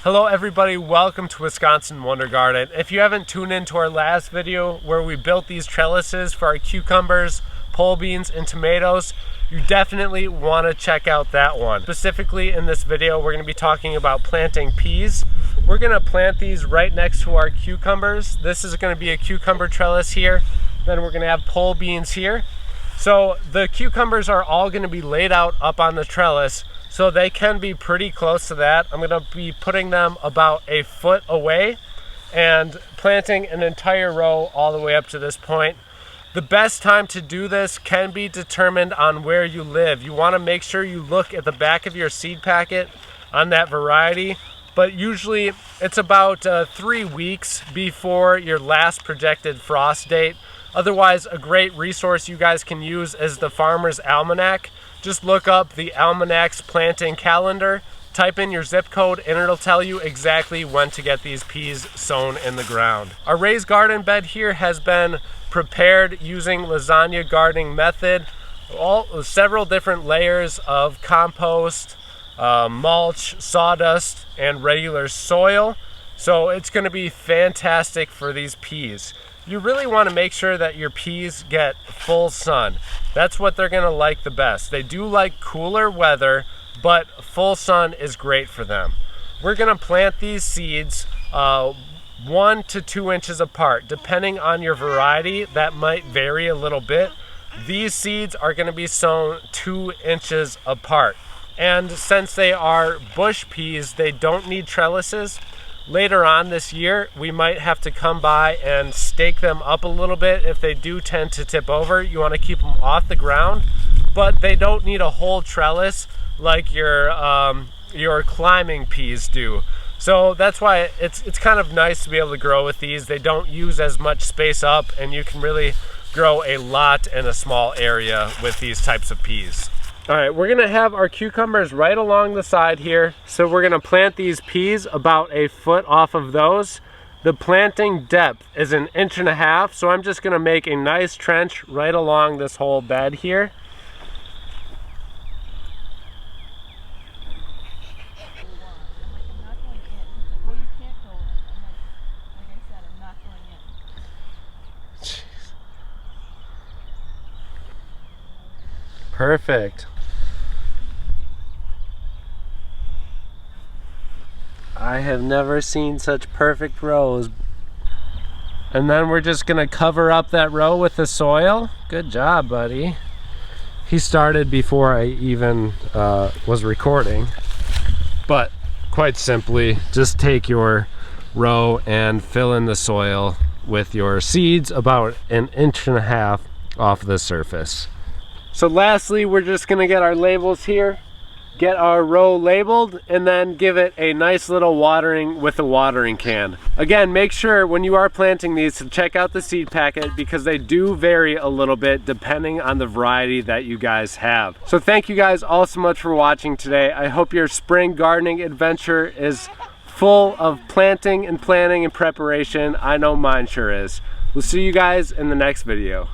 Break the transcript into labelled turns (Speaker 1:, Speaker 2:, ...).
Speaker 1: Hello everybody, welcome to Wisconsin Wonder Garden. If you haven't tuned into our last video where we built these trellises for our cucumbers, pole beans, and tomatoes, you definitely want to check out that one. Specifically in this video, we're going to be talking about planting peas. We're going to plant these right next to our cucumbers. This is going to be a cucumber trellis here. Then we're going to have pole beans here. So the cucumbers are all going to be laid out up on the trellis, so they can be pretty close to that. I'm going to be putting them about a foot away and planting an entire row all the way up to this point. The best time to do this can be determined on where you live. You want to make sure you look at the back of your seed packet on that variety, but usually it's about 3 weeks before your last projected frost date. Otherwise, a great resource you guys can use is the Farmer's Almanac. Just look up the Almanac's planting calendar, type in your zip code, and it'll tell you exactly when to get these peas sown in the ground. Our raised garden bed here has been prepared using lasagna gardening method. Several different layers of compost, mulch, sawdust, and regular soil. So it's going to be fantastic for these peas. You really want to make sure that your peas get full sun. That's what they're going to like the best. They do like cooler weather, but full sun is great for them. We're going to plant these seeds 1 to 2 inches apart. Depending on your variety, that might vary a little bit. These seeds are going to be sown 2 inches apart. And since they are bush peas, they don't need trellises. Later on this year, we might have to come by and stake them up a little bit. If they do tend to tip over, you want to keep them off the ground, but they don't need a whole trellis like your climbing peas do. So that's why it's kind of nice to be able to grow with these. They don't use as much space up, and you can really grow a lot in a small area with these types of peas. All right, we're gonna have our cucumbers right along the side here. So we're gonna plant these peas about a foot off of those. The planting depth is 1.5 inches, so I'm just gonna make a nice trench right along this whole bed here. Perfect. I have never seen such perfect rows. And then we're just gonna cover up that row with the soil. Good job, buddy. He started before I even was recording. But quite simply, just take your row and fill in the soil with your seeds about 1.5 inches off the surface. So lastly, we're just gonna get our labels here, get our row labeled, and then give it a nice little watering with a watering can. Again, make sure when you are planting these to check out the seed packet, because they do vary a little bit depending on the variety that you guys have. So thank you guys all so much for watching today. I hope your spring gardening adventure is full of planting and planning and preparation. I know mine sure is. We'll see you guys in the next video.